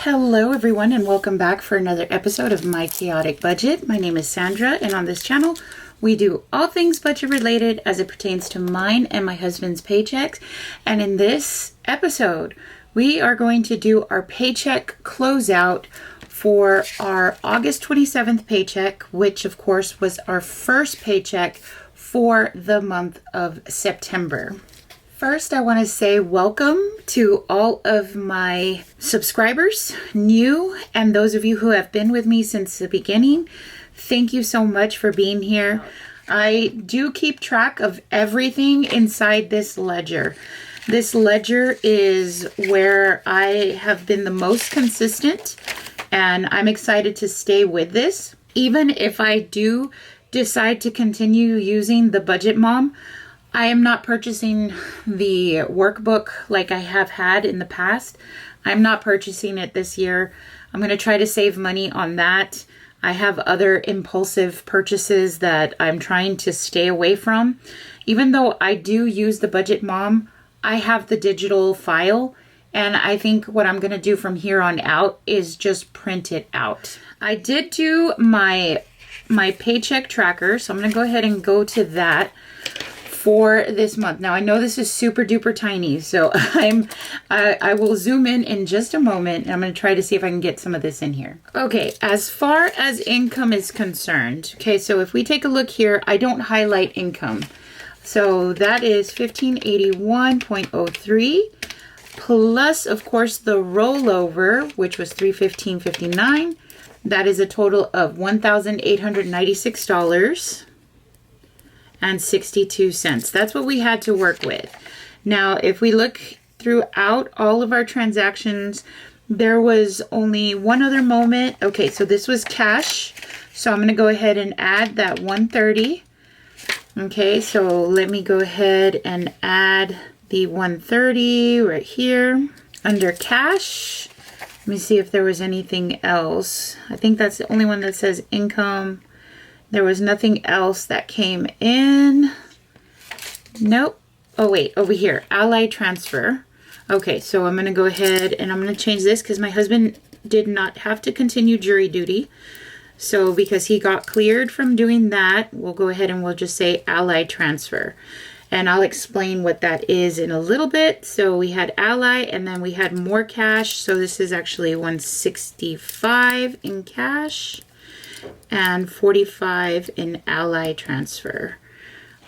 Hello everyone and welcome back for another episode of My Chaotic Budget. My name is Sandra and on this channel we do all things budget related as it pertains to mine and my husband's paychecks. And in this episode we are going to do our paycheck closeout for our August 27th paycheck, which of course was our first paycheck for the month of September. First, I want to say welcome to all of my subscribers, new, and those of you who have been with me since the beginning. Thank you so much for being here. I do keep track of everything inside this ledger. This ledger is where I have been the most consistent, and I'm excited to stay with this. Even if I do decide to continue using the Budget Mom, I am not purchasing the workbook like I have had in the past. I'm not purchasing it this year. I'm going to try to save money on that. I have other impulsive purchases that I'm trying to stay away from. Even though I do use the Budget Mom, I have the digital file, and I think what I'm going to do from here on out is just print it out. I did do my paycheck tracker, so I'm going to go ahead and go to that for this month. Now I know this is super duper tiny, so I will zoom in just a moment, and I'm going to try to see if I can get some of this in here. Okay, as far as income is concerned, okay, so if we take a look here, I don't highlight income. So that is 1581.03 plus of course the rollover, which was $315.59. That is a total of $1,896.62. That's what we had to work with. Now, if we look throughout all of our transactions, there was only one other moment. Okay, so this was cash. So I'm going to go ahead and add that 130. Okay, so let me go ahead and add the 130 right here under cash. Let me see if there was anything else. I think that's the only one that says income. There was nothing else that came in. Nope. Oh, wait, over here, Ally transfer. Okay, so I'm going to go ahead and I'm going to change this because my husband did not have to continue jury duty. So because he got cleared from doing that, we'll go ahead and we'll just say Ally transfer. And I'll explain what that is in a little bit. So we had Ally and then we had more cash. So this is actually 165 in cash and 45 in Ally transfer.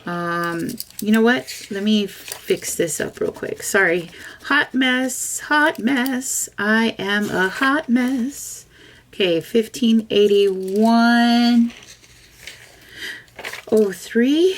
You know what? Let me fix this up real quick. Sorry. Hot mess, hot mess. I am a hot mess. Okay, 1581.03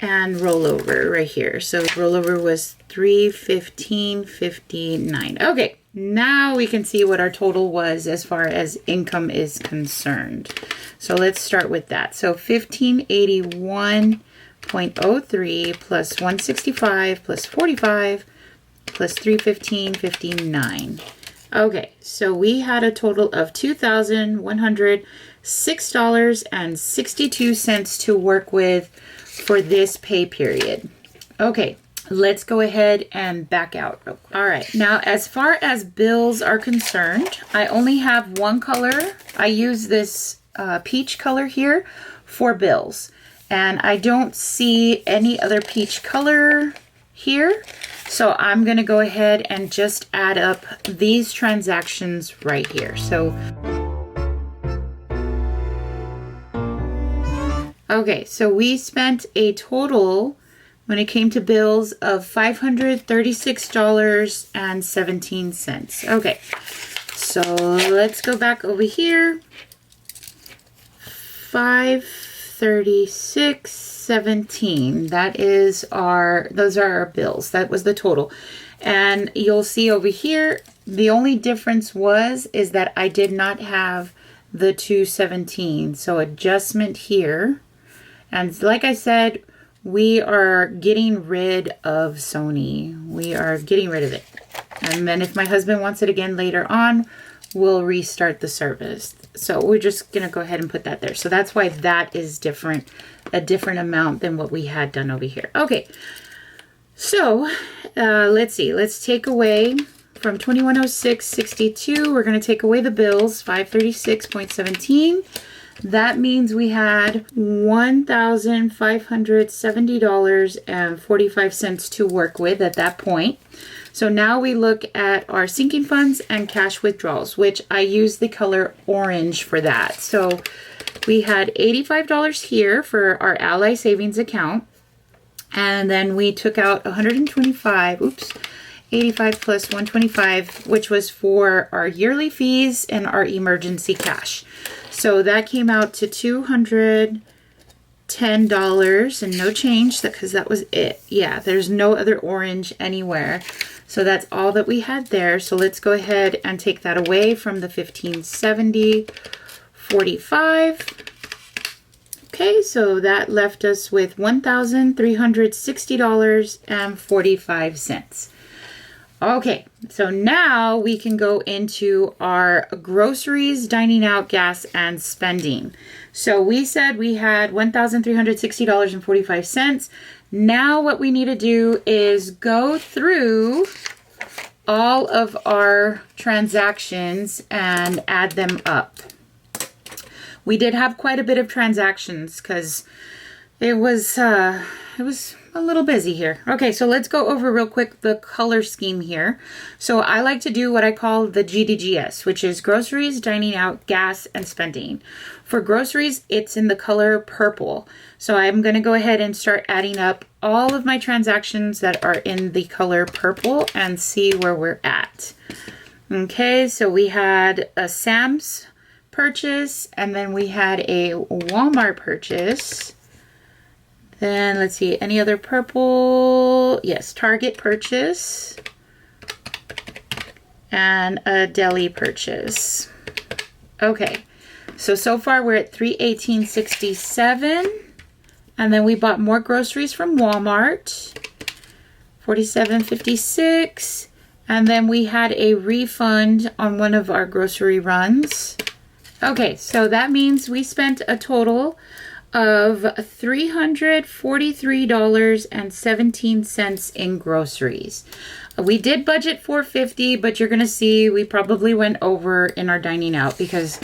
and rollover right here. So rollover was 315.59. Okay, now we can see what our total was as far as income is concerned. So let's start with that. So 1581.03 plus 165 plus 45 plus 315.59. Okay, so we had a total of $2,106.62 to work with for this pay period. Okay, let's go ahead and back out. All right, now as far as bills are concerned, I only have one color. I use this peach color here for bills, and I don't see any other peach color here. So I'm going to go ahead and just add up these transactions right here. So, okay, so we spent a total, when it came to bills, of $536.17. Okay, so let's go back over here. 536.17. That is those are our bills. That was the total. And you'll see over here, the only difference is that I did not have the 217. So adjustment here. And like I said, we are getting rid of Sony. We are getting rid of it. And then if my husband wants it again later on, we'll restart the service. So we're just going to go ahead and put that there. So that's why that is different, a different amount than what we had done over here. Okay, so let's see. Let's take away from 2106.62, we're going to take away the bills, 536.17. That means we had $1,570.45 to work with at that point. So now we look at our sinking funds and cash withdrawals, which I use the color orange for that. So we had $85 here for our Ally Savings account. And then we took out 125, 85 plus 125, which was for our yearly fees and our emergency cash. So that came out to $210 and no change, because that was it. Yeah, there's no other orange anywhere. So that's all that we had there. So let's go ahead and take that away from the 1570.45. Okay, so that left us with $1,360.45. Okay, so now we can go into our groceries, dining out, gas, and spending. So we said we had $1,360.45. Now what we need to do is go through all of our transactions and add them up. We did have quite a bit of transactions because it was a little busy here. Okay, so let's go over real quick the color scheme here. So I like to do what I call the GDGS, which is groceries, dining out, gas, and spending. For groceries, it's in the color purple. So I'm going to go ahead and start adding up all of my transactions that are in the color purple and see where we're at. Okay, so we had a Sam's purchase, and then we had a Walmart purchase. Then let's see, any other purple? Yes, Target purchase and a deli purchase. Okay, so far we're at $318.67, and then we bought more groceries from Walmart, $47.56, and then we had a refund on one of our grocery runs. Okay, so that means we spent a total of $343.17 in groceries. We did budget $450, but you're going to see we probably went over in our dining out because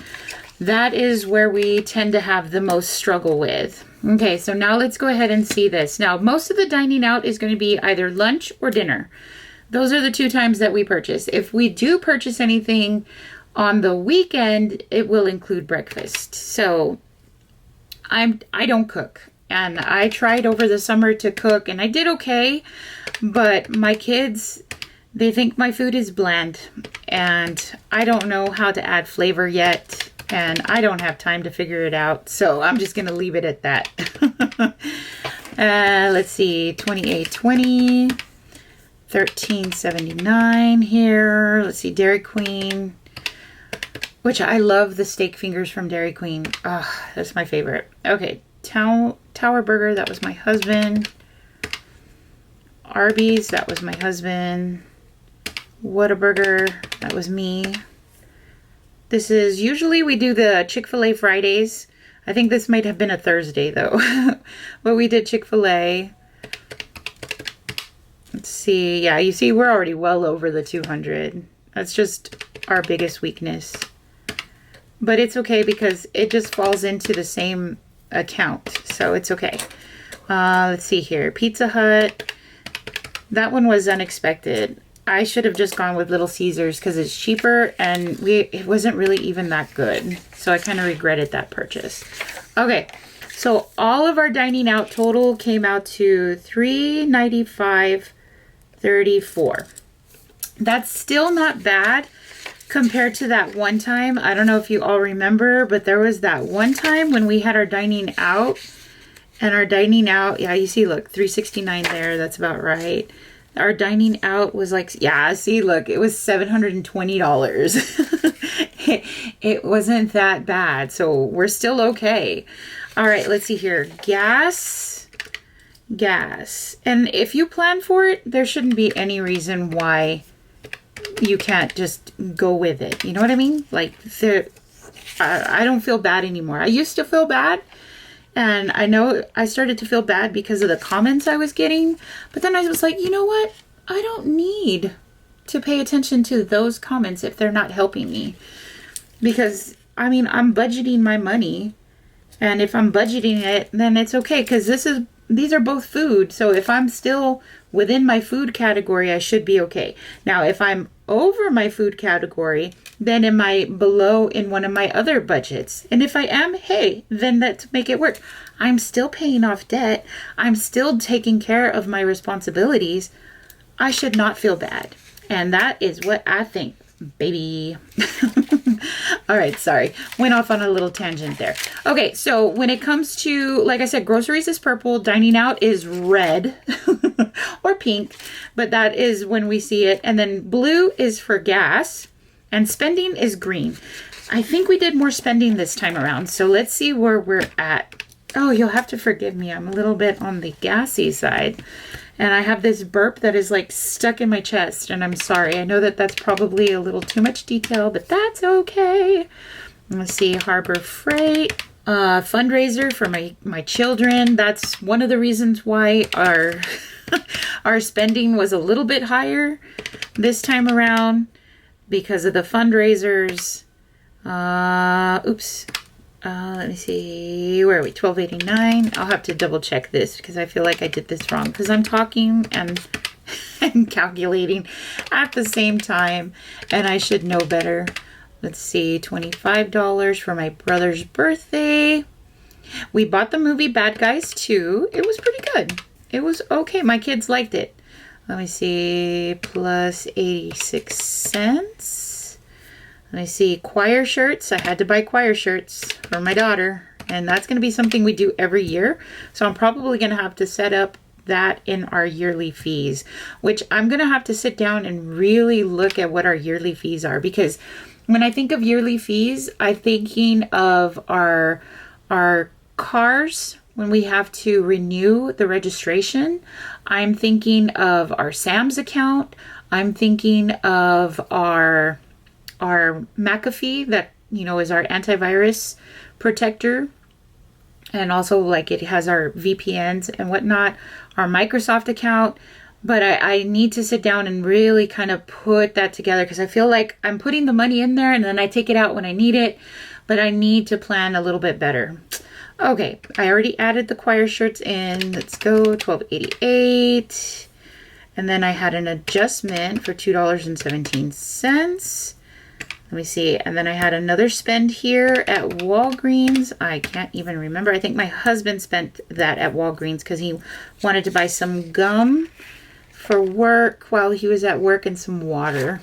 that is where we tend to have the most struggle with. Okay, so now let's go ahead and see this. Now, most of the dining out is going to be either lunch or dinner. Those are the two times that we purchase. If we do purchase anything on the weekend, it will include breakfast. So I don't cook, and I tried over the summer to cook, and I did okay, but my kids, they think my food is bland, and I don't know how to add flavor yet, and I don't have time to figure it out, so I'm just gonna leave it at that. Let's see, $28.20, $13.79 here. Let's see, Dairy Queen, which I love the steak fingers from Dairy Queen. Oh, that's my favorite. Okay, Tower Burger, that was my husband. Arby's, that was my husband. Whataburger, that was me. This is, usually we do the Chick-fil-A Fridays. I think this might have been a Thursday though. But we did Chick-fil-A. Let's see. Yeah, you see we're already well over the 200. That's just our biggest weakness. But it's okay because it just falls into the same account. So it's okay. Let's see here. Pizza Hut. That one was unexpected. I should have just gone with Little Caesars because it's cheaper and it wasn't really even that good. So I kind of regretted that purchase. Okay. So all of our dining out total came out to $395.34. That's still not bad compared to that one time. I don't know if you all remember, but there was that one time when we had our dining out, and our dining out, yeah, you see, look, $369 there. That's about right. Our dining out was like, yeah, see, look, it was $720. It wasn't that bad. So we're still okay. All right, let's see here. Gas. And if you plan for it, there shouldn't be any reason why you can't just go with it. You know what I mean? Like, I don't feel bad anymore. I used to feel bad, and I know I started to feel bad because of the comments I was getting, but then I was like, you know what? I don't need to pay attention to those comments if they're not helping me. Because, I mean, I'm budgeting my money. And if I'm budgeting it, then it's okay. Because these are both food. So if I'm still within my food category, I should be okay. Now, if I'm over my food category, then am I below in one of my other budgets? And if I am, hey, then let's make it work. I'm still paying off debt. I'm still taking care of my responsibilities. I should not feel bad. And that is what I think, baby. All right, sorry. Went off on a little tangent there. Okay, so when it comes to, like I said, groceries is purple, dining out is red or pink, but that is when we see it. And then blue is for gas and spending is green. I think we did more spending this time around. So let's see where we're at. Oh, you'll have to forgive me. I'm a little bit on the gassy side. And I have this burp that is like stuck in my chest, and I'm sorry. I know that that's probably a little too much detail, but that's okay. Let's see, Harbor Freight, fundraiser for my children. That's one of the reasons why our our spending was a little bit higher this time around, because of the fundraisers. Let me see, where are we? $12.89. I'll have to double check this because I feel like I did this wrong because I'm talking and calculating at the same time, and I should know better. Let's see, $25 for my brother's birthday. We bought the movie Bad Guys 2. It was pretty good. It was okay. My kids liked it. Let me see, plus 86 cents. Let me see, choir shirts. I had to buy choir shirts for my daughter, and that's going to be something we do every year. So I'm probably going to have to set up that in our yearly fees, which I'm going to have to sit down and really look at what our yearly fees are, because when I think of yearly fees, I'm thinking of our cars when we have to renew the registration. I'm thinking of our Sam's account. I'm thinking of our McAfee that, you know, is our antivirus protector. And also, like, it has our VPNs and whatnot, our Microsoft account. But I need to sit down and really kind of put that together, because I feel like I'm putting the money in there and then I take it out when I need it. But I need to plan a little bit better. Okay, I already added the choir shirts in. Let's go, $12.88. And then I had an adjustment for $2.17. Let me see. And then I had another spend here at Walgreens. I can't even remember. I think my husband spent that at Walgreens because he wanted to buy some gum for work while he was at work and some water.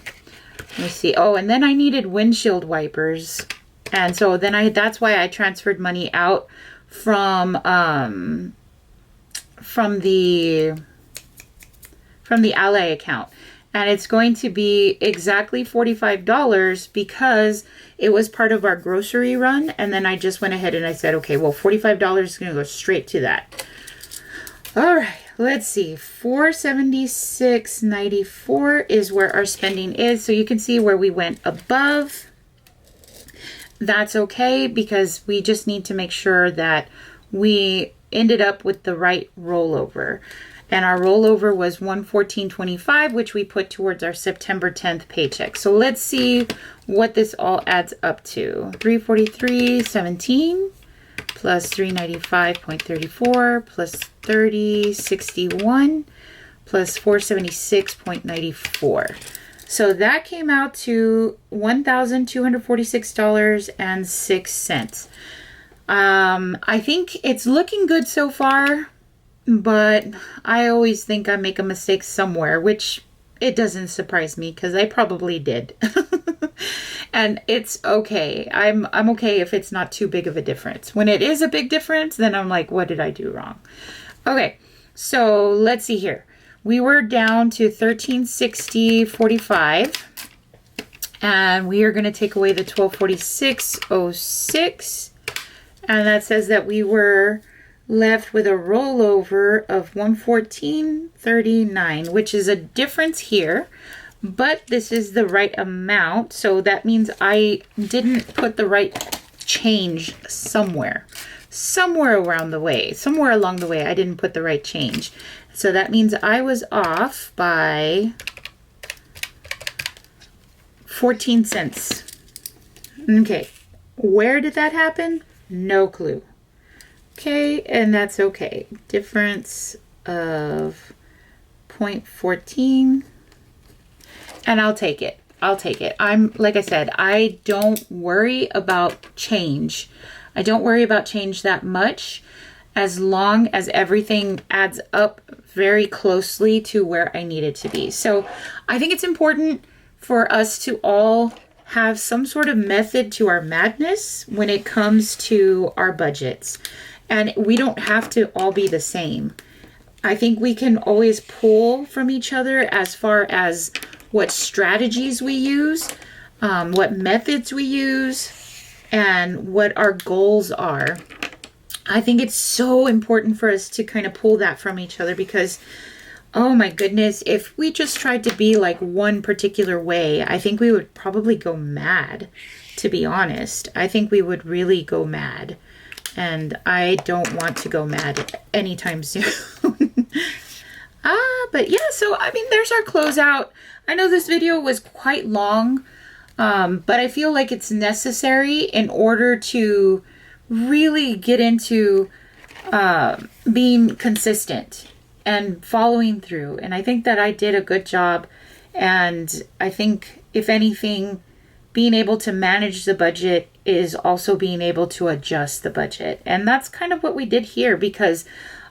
Let me see. Oh, and then I needed windshield wipers. And so then that's why I transferred money out from the Ally account. And it's going to be exactly $45 because it was part of our grocery run. And then I just went ahead and I said, okay, well, $45 is going to go straight to that. All right, let's see. $476.94 is where our spending is. So you can see where we went above. That's okay, because we just need to make sure that we ended up with the right rollover. And our rollover was $114.25, which we put towards our September 10th paycheck. So let's see what this all adds up to. $343.17 plus $395.34 plus $30.61 plus $476.94. So that came out to $1,246.06. I think it's looking good so far. But I always think I make a mistake somewhere, which it doesn't surprise me because I probably did. And it's okay. I'm okay if it's not too big of a difference. When it is a big difference, then I'm like, what did I do wrong? Okay, so let's see here. We were down to $1360.45. And we are going to take away the $1246.06. And that says that we were left with a rollover of $114.39, which is a difference here, but this is the right amount. So that means I didn't put the right change somewhere along the way. Somewhere along the way, I didn't put the right change. So that means I was off by 14 cents. Okay, where did that happen? No clue. Okay, and that's okay. Difference of 0.14, and I'll take it. I'll take it. Like I said, I don't worry about change. I don't worry about change that much, as long as everything adds up very closely to where I need it to be. So I think it's important for us to all have some sort of method to our madness when it comes to our budgets. And we don't have to all be the same. I think we can always pull from each other as far as what strategies we use, what methods we use, and what our goals are. I think it's so important for us to kind of pull that from each other because, oh my goodness, if we just tried to be like one particular way, I think we would probably go mad, to be honest. I think we would really go mad. And I don't want to go mad anytime soon. But yeah, so I mean, there's our closeout. I know this video was quite long, but I feel like it's necessary in order to really get into being consistent and following through. And I think that I did a good job. And I think, if anything, being able to manage the budget is also being able to adjust the budget. And that's kind of what we did here, because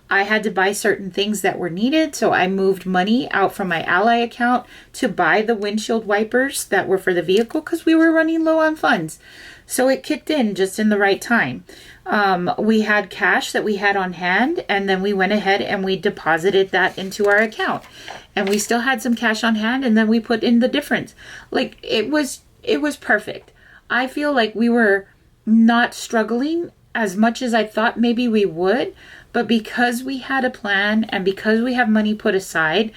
I had to buy certain things that were needed. So I moved money out from my Ally account to buy the windshield wipers that were for the vehicle because we were running low on funds. So it kicked in just in the right time. We had cash that we had on hand, and then we went ahead and we deposited that into our account. And we still had some cash on hand, and then we put in the difference. Like, it was perfect. I feel like we were not struggling as much as I thought maybe we would, but because we had a plan and because we have money put aside,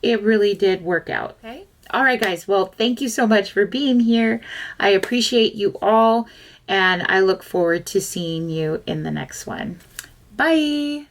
it really did work out. Okay. All right, guys. Well, thank you so much for being here. I appreciate you all, and I look forward to seeing you in the next one. Bye.